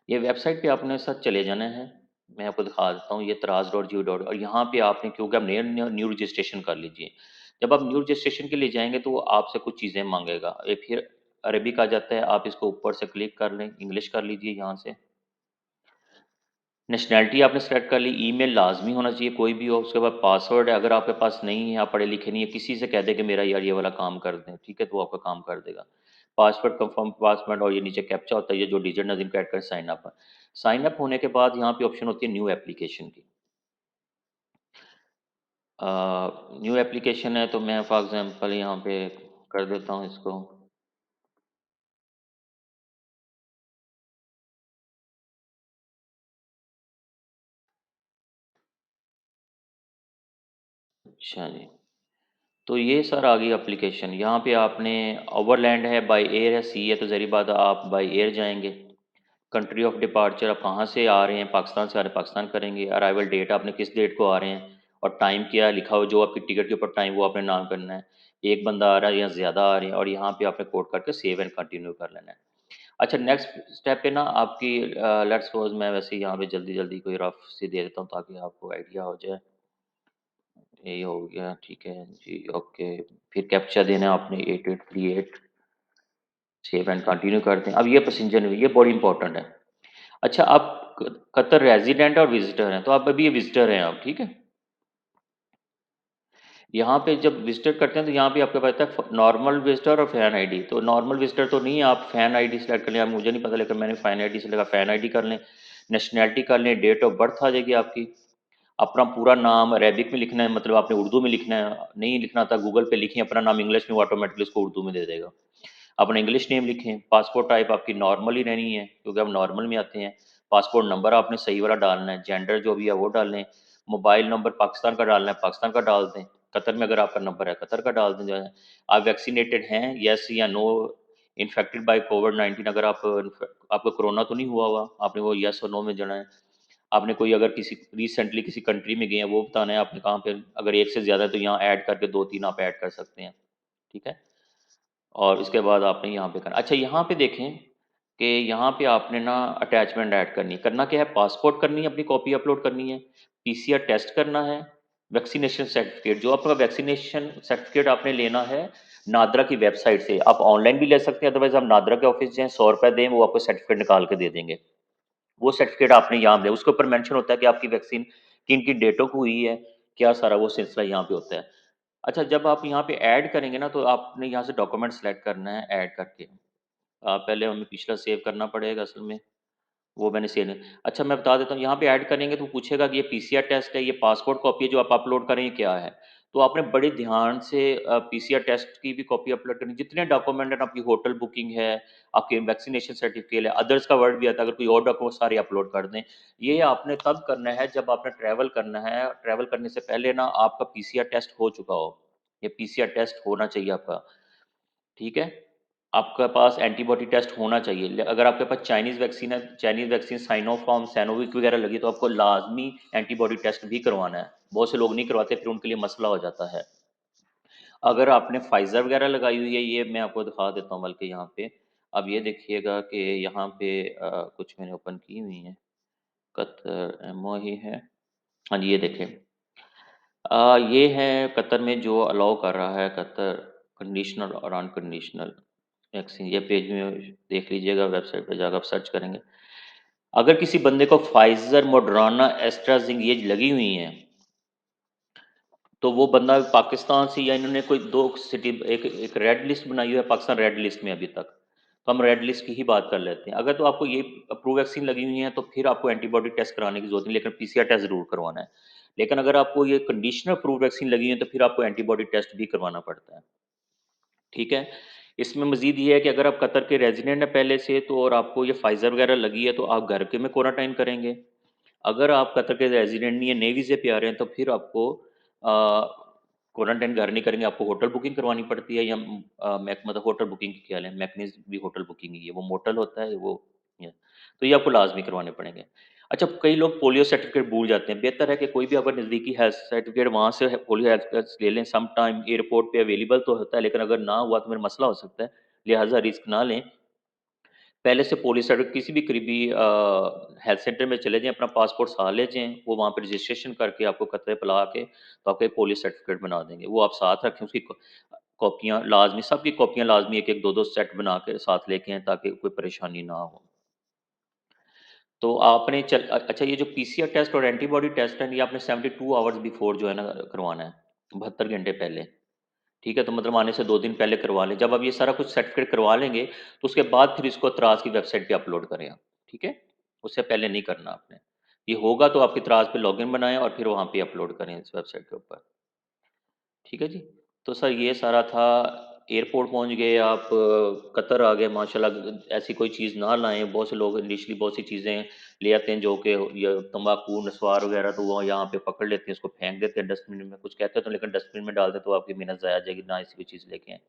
ये वेबसाइट पे आपने सर चले जाना है। मैं आपको दिखा देता हूँ, ये एतराज़.gov. और यहाँ पे आपने, क्योंकि आप नया न्यू न्यू रजिस्ट्रेशन कर लीजिए। जब आप न्यू रजिस्ट्रेशन के लिए जाएँगे तो वो आपसे कुछ चीज़ें माँगेगा। ये फिर अरबिक आ जाता है, आप इसको ऊपर से क्लिक कर लें, इंग्लिश कर लीजिए यहाँ से। नेशनैलिटी आपने सेलेक्ट कर ली, ईमेल लाज़मी होना चाहिए कोई भी हो, उसके बाद पासवर्ड है, अगर आपके पास नहीं है, आप पढ़े लिखे नहीं है, किसी से कह दें कि मेरा यार ये वाला काम कर दें, ठीक है? तो वो आपका काम कर देगा। पासवर्ड कंफर्म पासवर्ड, और ये नीचे कैप्चा होता है, ये जो डिजिट नज़ीम का ऐड कर साइन अप। साइन अप होने के बाद यहाँ पे ऑप्शन होती है न्यू एप्लीकेशन की। न्यू एप्लीकेशन है तो मैं फॉर एग्ज़ाम्पल यहाँ पे कर देता हूँ इसको। अच्छा जी। तो ये सर आ गई एप्लीकेशन। यहाँ पे आपने ओवरलैंड है, बाय एयर है, सी है, तो ज़ाहिर बात है आप बाय एयर जाएँगे। कंट्री ऑफ डिपार्चर, आप कहाँ से आ रहे हैं, पाकिस्तान से आ रहे हैं, पाकिस्तान करेंगे। अराइवल डेट, आपने किस डेट को आ रहे हैं, और टाइम क्या है लिखा हो, जो आपकी टिकट के ऊपर टाइम वो आपने नाम करना है। एक बंदा आ रहा है या ज़्यादा आ रहे हैं, और यहाँ पे आपने कोड करके सेव एंड कंटिन्यू कर लेना है। अच्छा, नेक्स्ट स्टेप पे ना आपकी लेट्स सपोज़ मैं वैसे ही यहाँ पे जल्दी-जल्दी कोई रफ सी दे देता हूँ ताकि आपको आइडिया हो जाए। ये हो गया, ठीक है जी, ओके। फिर कैप्चा देना है आपने 8838, सेव एंड कंटिन्यू करते हैं। अब ये पैसेंजर, ये बड़ी इंपॉर्टेंट है। अच्छा, आप कतर रेजिडेंट और विजिटर हैं, तो आप अभी ये विजिटर हैं आप, ठीक है? यहाँ पे जब विजिटर करते हैं तो यहाँ पे आपको पता है नॉर्मल विजिटर और फैन आईडी। तो नॉर्मल विजिटर तो नहीं है, आप फैन आईडी सेलेक्ट कर लें, आप मुझे नहीं पता लेकिन मैंने फैन आईडी से लगा, फैन आईडी कर लें। नेशनैलिटी कर लें, डेट ऑफ बर्थ आ जाएगी आपकी। अपना पूरा नाम अरेबिक में लिखना है, मतलब आपने उर्दू में लिखना है, नहीं लिखना था गूगल पे लिखें अपना नाम इंग्लिश में, वो ऑटोमेटिकली उसको उर्दू में दे देगा। अपना इंग्लिश नेम लिखें, पासपोर्ट टाइप आपकी नॉर्मल ही रहनी है क्योंकि आप नॉर्मल में आते हैं। पासपोर्ट नंबर आपने सही वाला डालना है, जेंडर जो भी है वो डालें। मोबाइल नंबर पाकिस्तान का डालना है, पाकिस्तान का डाल दें। कतर में अगर आपका नंबर है, कतर का डाल दें जो है। आप वैक्सीनेटेड हैं, येस या नो। इन्फेक्टेड बाय कोविड-19, अगर आप आपको कोरोना तो नहीं हुआ हुआ, आपने वो येस और नो में जाना है। आपने कोई अगर किसी रिसेंटली किसी कंट्री में गए हैं, वो बताना है आपने कहाँ पे, अगर एक से ज़्यादा है तो यहाँ ऐड करके 2-3 आप ऐड कर सकते हैं, ठीक है? और इसके बाद आपने यहाँ पे करना, अच्छा यहाँ पे देखें कि यहाँ पे आपने ना अटैचमेंट ऐड करनी है। करना क्या है, पासपोर्ट करनी है, अपनी कॉपी अपलोड करनी है, पीसीआर टेस्ट करना है, वैक्सीनेशन सर्टिफिकेट, जो आपका वैक्सीनेशन सर्टिफिकेट आपने लेना है नादरा की वेबसाइट से। आप ऑनलाइन भी ले सकते हैं, अदरवाइज आप नादरा के ऑफिस जाएँ, 100 रुपये दें, वो आपको सर्टिफिकेट निकाल के दे देंगे। वो सर्टिफिकेट आपने यहाँ पे, उसके ऊपर मेंशन होता है कि आपकी वैक्सीन किन किन डेटों को हुई है, क्या सारा वो सिलसिला यहाँ पे होता है। अच्छा, जब आप यहाँ पे ऐड करेंगे ना तो आपने यहाँ से डॉक्यूमेंट सेलेक्ट करना है ऐड करके। पहले हमें पिछला सेव करना पड़ेगा असल में, वो मैंने सेव नहीं। अच्छा, मैं बता देता हूँ, यहाँ पे ऐड करेंगे तो पूछेगा कि ये पीसीआर टेस्ट है, ये पासपोर्ट कॉपी है जो आप अपलोड करें, ये क्या है? तो आपने बड़े ध्यान से पीसीआर टेस्ट की भी कॉपी अपलोड करनी, जितने डॉक्यूमेंट हैं ना, आपकी होटल बुकिंग है, आपके वैक्सीनेशन सर्टिफिकेट है, अदर्स का वर्ड भी आता है, अगर कोई और डॉक्यूमेंट सारे अपलोड कर दें। ये आपने तब करना है जब आपने ट्रैवल करना है, ट्रैवल करने से पहले ना आपका पीसीआर टेस्ट हो चुका हो। ये पीसीआर टेस्ट होना चाहिए आपका, ठीक है? आपके पास एंटीबॉडी टेस्ट होना चाहिए। अगर आपके पास चाइनीज़ वैक्सीन है, चाइनीज़ वैक्सीन साइनोफार्म, सैनोविक वगैरह लगी तो आपको लाज़मी एंटीबॉडी टेस्ट भी करवाना है। बहुत से लोग नहीं करवाते, फिर उनके लिए मसला हो जाता है। अगर आपने फाइज़र वगैरह लगाई हुई है, ये मैं आपको दिखा देता हूँ बल्कि यहाँ पे। अब ये देखिएगा कि यहाँ पे कुछ मैंने ओपन की हुई हैं। कतर एमओ ही है। हाँ जी, ये देखें। ये है कतर में जो अलाउ कर रहा है कतर, कंडीशनल और अनकंडीशनल वैक्सीन। ये पेज में देख लीजिएगा, वेबसाइट पे जाकर आप सर्च करेंगे। अगर किसी बंदे को फाइज़र, मॉडर्ना, एस्ट्राज़ेनेका ये लगी हुई हैं, तो वो बंदा पाकिस्तान से, या इन्होंने कोई 2 सिटी, एक रेड लिस्ट बनाई हुई है, पाकिस्तान रेड लिस्ट में अभी तक। तो हम रेड लिस्ट की ही बात कर लेते हैं। अगर तो आपको ये अप्रूव वैक्सीन लगी हुई है तो फिर आपको एंटीबॉडी टेस्ट कराने की ज़रूरत नहीं, लेकिन पीसीआर टेस्ट ज़रूर करवाना है। लेकिन अगर आपको ये कंडीशनल अप्रूव वैक्सीन लगी हुई है तो फिर आपको एंटीबॉडी टेस्ट भी करवाना पड़ता है। ठीक है? इसमें मज़ीद ये है कि अगर आप कतर के रेज़िडेंट हैं पहले से, तो और आपको ये फ़ाइज़र वगैरह लगी है तो आप घर के में क्वारंटाइन करेंगे। अगर आप कतर के रेज़िडेंट नहीं है, नए वीज़े पे आ रहे हैं, तो फिर आपको क्वारंटाइन घर नहीं करेंगे, आपको होटल बुकिंग करवानी पड़ती है, या मैक मतलब होटल बुकिंग की क्या मैकनिज़ भी होटल बुकिंग ही है, वो मोटल होता है वो, या तो ये आपको लाज़मी करवाने पड़ेंगे। अच्छा, कई लोग पोलियो सर्टिफ़िकेट भूल जाते हैं। बेहतर है कि कोई भी अगर नज़दीकी हेल्थ सर्टिफ़िकेट वहाँ से पोलियो हेल्थ कार्ड्स ले लें। सम टाइम एयरपोर्ट पे अवेलेबल तो होता है, लेकिन अगर ना हुआ तो फिर मसला हो सकता है। लिहाज़ा रिस्क ना लें। पहले से पोलियो सर्टिफ़िकेट किसी भी करीबी हेल्थ सेंटर में चले जाएँ, अपना पासपोर्ट साथ ले जाएँ। वो वहाँ पे रजिस्ट्रेशन करके आपको कतरे पिला के तो आपको एक पोलियो सर्टिफ़िकेट बना देंगे। वो आप साथ रखें, उसकी कॉपियाँ लाज़मी, सबकी कॉपियाँ लाज़मी 1-1, 2-2 सेट बना के साथ लेके आएँ ताकि कोई परेशानी ना हो। तो आपने अच्छा, ये जो पीसीआर टेस्ट और एंटीबॉडी टेस्ट है, ये आपने 72 आवर्स बिफ़ोर जो है ना करवाना है, 72 घंटे पहले, ठीक है? तो मतलब आने से 2 दिन पहले करवा लें। जब आप ये सारा कुछ सर्टिफ़िकेट करवा लेंगे, तो उसके बाद फिर इसको तराज की वेबसाइट पे अपलोड करें आप, ठीक है? उससे पहले नहीं करना आपने। ये होगा तो आपकी तराज पे लॉगिन बनाएँ और फिर वहाँ पे अपलोड करें इस वेबसाइट के ऊपर। ठीक है जी। तो सर ये सारा था, एयरपोर्ट पहुँच गए आप, कतर आ गए माशाल्लाह, ऐसी कोई चीज़ ना लाएँ, बहुत से लोग इनिशियली बहुत सी चीज़ें ले आते हैं जो कि ये तम्बाकू, नस्वार वगैरह, तो वो यहाँ पे पकड़ लेते हैं, उसको फेंक देते हैं डस्टबिन में, कुछ कहते तो, लेकिन डस्टबिन में डाल दें तो आपकी मेहनत ज़ाया जाएगी, ना ऐसी कोई चीज़ लेके आएँ।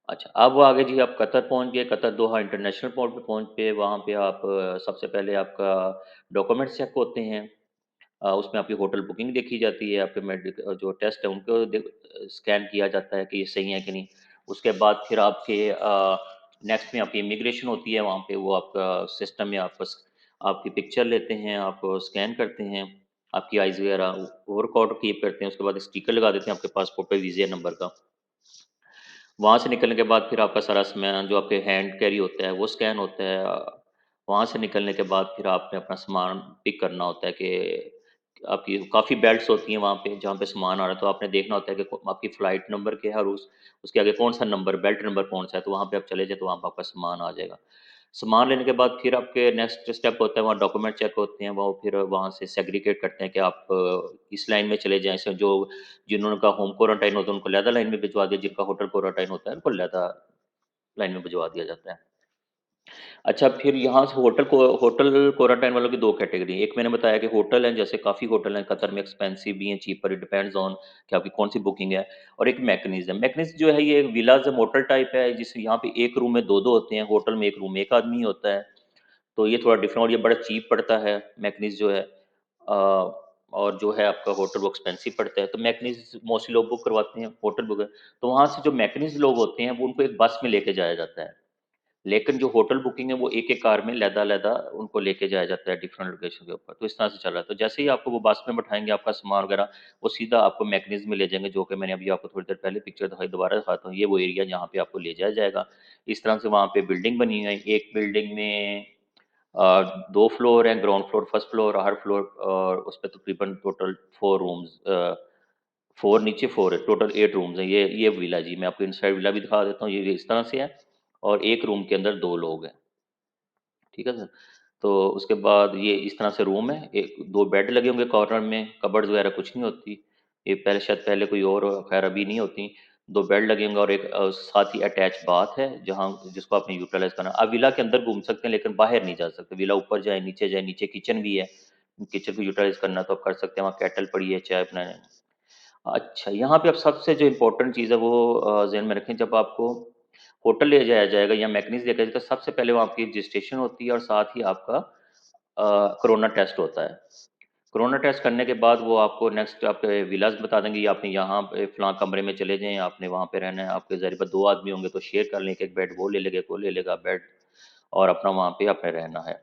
अच्छा, अब वो आगे जी, आप कतर पहुँच गए, कतर दोहा इंटरनेशनल पोर्ट पे पहुँच पे, वहाँ पे आप सबसे पहले आपका डॉक्यूमेंट्स चेक होते हैं। उसमें आपकी होटल बुकिंग देखी जाती है, आपके जो टेस्ट है उनको स्कैन किया जाता है कि ये सही है कि नहीं। उसके बाद फिर आपके नेक्स्ट में आपकी इमिग्रेशन होती है, वहाँ पे वो आपका सिस्टम में आपकी पिक्चर लेते हैं, आप स्कैन करते हैं, आपकी आइज़ वगैरह वो रिकॉर्ड कीप करते हैं, उसके बाद स्टिकर लगा देते हैं आपके पासपोर्ट पे वीज़ा नंबर का। वहाँ से निकलने के बाद फिर आपका सारा सामान जो आपके हैंड कैरी होता है वो स्कैन होता है। वहाँ से निकलने के बाद फिर आपने अपना सामान पिक करना होता है कि आपकी काफ़ी बेल्ट्स होती हैं वहाँ पे जहाँ पे सामान आ रहा है, तो आपने देखना होता है कि आपकी फ़्लाइट नंबर क्या है और उसके आगे कौन-सा नंबर, बेल्ट नंबर कौन-सा है, तो वहाँ पे आप चले जाएँ तो वहाँ पे आपका सामान आ जाएगा। सामान लेने के बाद फिर आपके नेक्स्ट स्टेप होता है, वहाँ डॉक्यूमेंट चेक होते हैं, वो फिर वहाँ से सेग्रीगेट करते हैं कि आप इस लाइन में चले जाएँ, से जो जिन्होंने का होम क्वारंटाइन होता है उनको अलहदा लाइन में भिजवा दिया, जिनका होटल क्वारंटाइन होता है उनको अलहदा लाइन में भिजवा दिया जाता है। अच्छा, फिर यहाँ से होटल क्वारंटाइन वालों की 2 कैटेगरी है। एक मैंने बताया कि होटल हैं, जैसे काफ़ी होटल हैं कतर में, एक्सपेंसिव भी हैं, चीपर, इट डिपेंड्स ऑन कि आपकी कौन-सी बुकिंग है। और एक मैकनीज़ है। मैकनीज़ जो है ये विलाज़ मोटल टाइप है, जिसमें यहाँ पे एक रूम में 2-2 होते हैं, होटल में एक रूम में 1 आदमी ही होता है। तो ये थोड़ा डिफरेंट और ये बड़ा चीप पड़ता है, मैकनीज़ जो है। और जो है आपका होटल वो एक्सपेंसिव पड़ता है, तो मैकनीज़ मोस्टली लोग बुक करवाते हैं, होटल बुक है। तो वहाँ से जो मैकनीज़ लोग होते हैं, वो उनको एक बस में लेके जाया जाता है। लेकिन जो होटल बुकिंग है, वो एक-एक कार में अलहदा-अलहदा उनको लेके जाया जाता है डिफरेंट लोकेशन के ऊपर, तो इस तरह से चल रहा है। तो जैसे ही आपको वो बस में बैठाएँगे, आपका सामान वगैरह, वो सीधा आपको मैकनीज़ में ले जाएँगे, जो कि मैंने अभी आपको थोड़ी देर पहले पिक्चर दिखाई, दोबारा दिखाता हूँ। ये वो एरिया जहाँ पे आपको ले जाया जाएगा। इस तरह से वहाँ पे बिल्डिंग बनी है, एक बिल्डिंग में 2 फ्लोर हैं, ग्राउंड फ्लोर, फर्स्ट फ्लोर, हर फ्लोर उसपे तकरीबन टोटल 4 रूम्स, 4 नीचे 4 है, टोटल 8 रूम्स हैं। ये विला जी, मैं आपको इनसाइड विला भी दिखा देता हूँ, ये इस तरह से है और 1 रूम के अंदर 2 लोग हैं। ठीक है सर? तो उसके बाद ये इस तरह से रूम है, एक 2 बेड लगे होंगे कॉर्नर में, कबर्ड्स वगैरह कुछ नहीं होती। ये पहले शायद पहले कोई और हो, खैर अभी नहीं होती। 2 बेड लगे होंगे और एक साथ ही अटैच बाथ है, जहाँ जिसको आपने यूटिलाइज़ करना है। आप विला के अंदर घूम सकते हैं, लेकिन बाहर नहीं जा सकते। विला ऊपर जाए, नीचे किचन भी है। किचन को यूटिलाइज़ करना है तो आप कर सकते हैं, वहाँ केटल पड़ी है चाय बनाने। अच्छा, यहाँ पे अब सबसे जो इम्पोर्टेंट चीज़ है वो ज़हन में रखें, जब आपको होटल ले जाया जाएगा या मैकनिज़ लेके जाएगा, तो सबसे पहले वहाँ आपकी रजिस्ट्रेशन होती है और साथ ही आपका कोरोना टेस्ट होता है। कोरोना टेस्ट करने के बाद वो आपको नेक्स्ट आपके विलास बता देंगे, या आपने यहाँ पे फलाँ कमरे में चले जाएँ, आपने वहाँ पे रहना है। आपके ज़ाहिर बात 2 आदमी होंगे तो शेयर कर लें, एक-एक बेड वो ले लेगा, एक वो ले लेगा बेड, और अपना वहाँ पे आपने रहना है।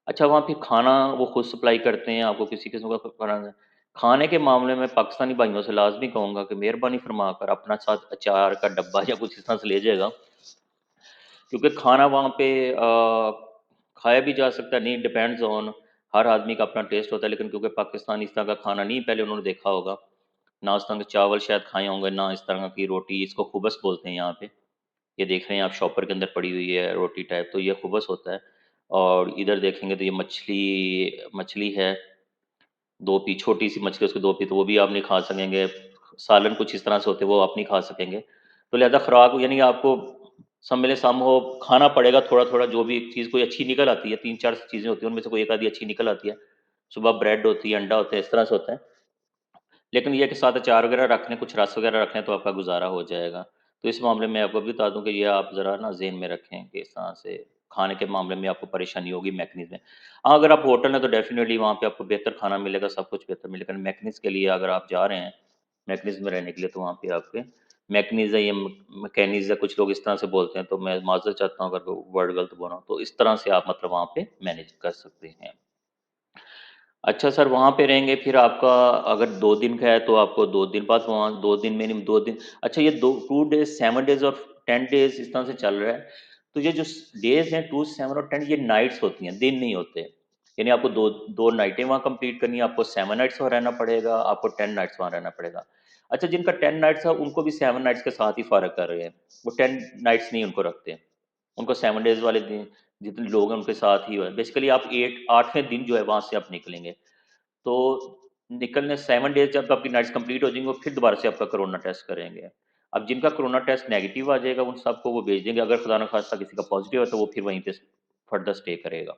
अच्छा, वहाँ पे खाना वो खुद सप्लाई करते हैं, आपको किसी किस्म का खाना है। खाने के मामले में पाकिस्तानी भाइयों से लाज़मी कहूँगा कि मेहरबानी फ़रमा कर अपना साथ अचार का डब्बा या कुछ इस तरह से ले जाइएगा, क्योंकि खाना वहाँ पे खाया भी जा सकता है, नहीं, डिपेंड्स ऑन, हर आदमी का अपना टेस्ट होता है, लेकिन क्योंकि पाकिस्तानी इस तरह का खाना नहीं पहले उन्होंने देखा होगा, ना उस तरह के चावल शायद खाए होंगे, ना इस तरह की रोटी, इसको खुबस बोलते हैं यहाँ पे। ये देख रहे हैं आप शॉपर के अंदर पड़ी हुई है रोटी टाइप, तो ये खुबस होता है। और इधर देखेंगे तो ये मछली मछली है, 2 पी छोटी-सी मछली, उसके 2 पी, तो वो भी आप नहीं खा सकेंगे। सालन कुछ इस तरह से होते हैं, वो आप नहीं खा सकेंगे। तो लिहाज़ा खुराक यानी आपको सम हो खाना पड़ेगा थोड़ा-थोड़ा, जो भी चीज़ कोई अच्छी निकल आती है, 3-4 चीज़ें होती हैं, उनमें से कोई एक आधी अच्छी निकल आती है। सुबह ब्रेड होती है, अंडा होता है, इस तरह से होता है। लेकिन ये है कि साथ अचार वगैरह रख लें, कुछ रस वगैरह रख लें तो आपका गुज़ारा हो जाएगा। तो इस मामले में आपको भी बता दूँ कि ये आप ज़रा ना ज़हन में रखें कि इस तरह से खाने के मामले में आपको परेशानी होगी मैकनीज़ में। हाँ, अगर आप होटल हैं तो डेफ़िनेटली वहाँ पे आपको बेहतर खाना मिलेगा, सब कुछ बेहतर मिलेगा। मैकनीज़ के लिए अगर आप जा रहे हैं, मैकनीज़ में रहने के लिए तो वहाँ पे आपके मैकनीज़ है या मैकेनीज़ है, कुछ लोग इस तरह से बोलते हैं, तो मैं माज़रत चाहता हूँ अगर वर्ड गलत बोला हूँ, तो इस तरह से आप मतलब वहाँ पे मैनेज कर सकते हैं। अच्छा सर, वहाँ पे रहेंगे फिर आपका अगर 2 दिन का है तो आपको 2 दिन बाद वहाँ 2 दिन मिनिमम 2 दिन अच्छा ये 2 डेज़ 7 डेज़ और 10 डेज़ इस तरह से चल रहा है। तो ये जो स डेज़ हैं 2, 7 और 10 ये नाइट्स होती हैं, दिन नहीं होते। यानी आपको 2 नाइटें वहाँ कंप्लीट करनी है, आपको 7 नाइट्स वहाँ रहना पड़ेगा, आपको 10 नाइट्स वहाँ रहना पड़ेगा। अच्छा जिनका 10 नाइट्स है उनको भी 7 नाइट्स के साथ ही फ़र्क कर रहे हैं। वो 10 नाइट्स नहीं उनको रखते। उनको 7 डेज़ वाले दिन जितने लोग हैं उनके साथ ही बेसिकली आप 8वें दिन जो है वहाँ से आप निकलेंगे। तो निकलने 7 डेज़ जब आपकी नाइट्स कंप्लीट हो जाएँगी, वो फिर दोबारा से आपका कोरोना टेस्ट करेंगे। अब जिनका कोरोना टेस्ट नेगेटिव आ जाएगा, उन सबको वो भेज देंगे, अगर खुदा ना खास्ता किसी का पॉज़िटिव है, तो वो फिर वहीं पे फर्दर स्टे करेगा।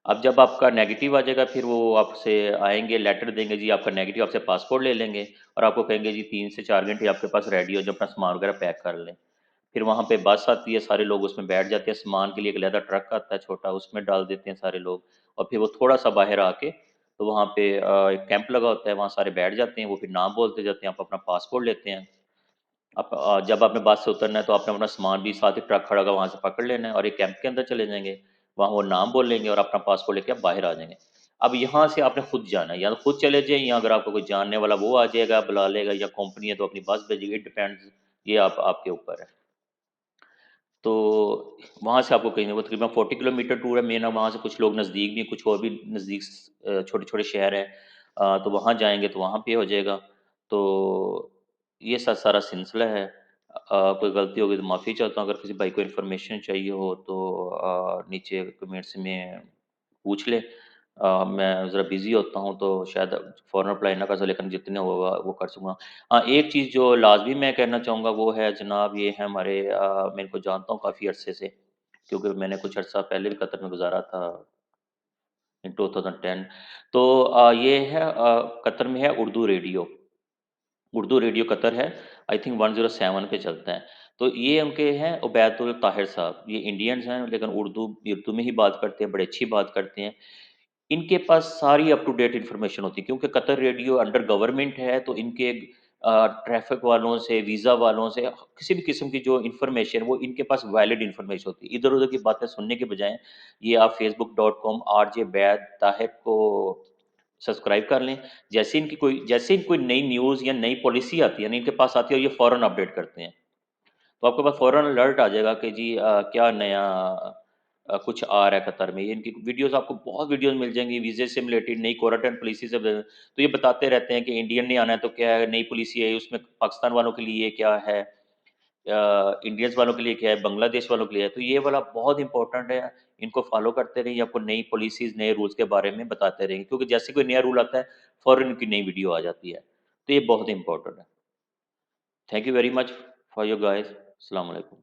अब जब आपका नेगेटिव आ जाएगा, फिर वो आपसे आएँगे, लेटर देंगे, जी आपका नेगेटिव, आपसे पासपोर्ट ले लेंगे और आपको कहेंगे जी 3 से 4 घंटे आपके पास रेडी हो जाओ, अपना सामान वगैरह पैक कर लें। फिर वहाँ पे बस आती है, सारे लोग उसमें बैठ जाते हैं, सामान के लिए एक अलहदा ट्रक आता है छोटा, उसमें डाल देते हैं सारे लोग और फिर वो थोड़ा-सा बाहर आके तो वहाँ पे एक कैंप लगा होता है, वहाँ सारे बैठ जाते हैं, वो फिर नाम बोलते जाते हैं, आप अपना पासपोर्ट लेते हैं। आप जब आपने बस से उतरना है तो आपने अपना सामान भी साथ ही ट्रक खड़ा होगा वहाँ से पकड़ लेना है और एक कैंप के अंदर चले जाएँगे। वहाँ वो नाम बोलेंगे और अपना पासपोर्ट लेके आप बाहर आ जाएँगे। अब यहाँ से आपने खुद जाना है, या तो खुद चले जाइए या अगर आपको कोई जानने वाला वो आ जाएगा, बुला लेगा या कंपनी है तो अपनी बस भेजेगी, इट डिपेंड्स ये आप आपके ऊपर है। तो वहाँ से आपको कहीं वो तकरीबन 40 किलोमीटर टूर है मेन वहाँ से कुछ लोग नज़दीक भी कुछ और भी नज़दीक छोटे-छोटे शहर हैं तो वहाँ जाएँगे तो वहाँ पे हो जाएगा। तो ये सारा सिलसिला है। कोई गलती होगी तो माफ़ी चाहता हूँ, अगर किसी भाई को इन्फॉर्मेशन चाहिए हो तो नीचे कमेंट्स में पूछ ले। मैं ज़रा बिज़ी होता हूँ तो शायद फ़ौरन रिप्लाई ना कर सकूँ लेकिन जितने होगा वो कर सकूँगा। हाँ, एक चीज़ जो लाज़मी मैं कहना चाहूँगा वो है जनाब ये है हमारे मैं इनको जानता हूँ काफ़ी अरसे से, क्योंकि मैंने कुछ अर्सा पहले भी कतर में गुज़ारा था इन 2010 तो ये है कतर में है Urdu radio. Urdu radio Qatar है, आई थिंक 107 पे चलता है। तो ये उनके हैं उबैदुल ताहिर साहब, ये इंडियंस हैं लेकिन उर्दू उर्दू में ही बात करते हैं, बड़ी अच्छी बात करते हैं। इनके पास सारी अप टू डेट इन्फॉर्मेशन होती है क्योंकि कतर रेडियो अंडर गवर्नमेंट है तो इनके ट्रैफ़िक वालों से, वीज़ा वालों से किसी भी किस्म की जो इन्फॉर्मेशन वो इनके पास वैलिड इन्फॉर्मेशन होती है। इधर-उधर की बातें सुनने के बजाय ये आप facebook.com आरजे बैद ताहिर को सब्सक्राइब कर लें। जैसे ही कोई नई न्यूज़ या नई पॉलिसी आती है ना इनके पास आती है और ये फ़ौरन अपडेट करते हैं। तो आपके पास फ़ौरन अलर्ट आ जाएगा कि जी क्या नया कुछ आ रहा है कतर में। ये इनकी वीडियोज़ आपको बहुत वीडियोज़ मिल जाएँगी वीज़े से रिलेटेड, नई क्वारंटाइन पॉलिसी से तो ये बताते रहते हैं कि इंडियन ने आना है तो क्या है, नई पॉलिसी है, उसमें पाकिस्तान वालों के लिए क्या है, इंडियंस वालों के लिए क्या है, बांग्लादेश वालों के लिए है। तो ये वाला बहुत इम्पोर्टेंट है, इनको फ़ॉलो करते रहिए, आपको नई पॉलिसीज़, नए रूल्स के बारे में बताते रहेंगे क्योंकि जैसे कोई नया रूल आता है, फ़ौरन इनकी नई वीडियो आ जाती है। तो ये बहुत इम्पोर्टेंट है। Thank you very much for your guys. अस्सलाम वालेकुम।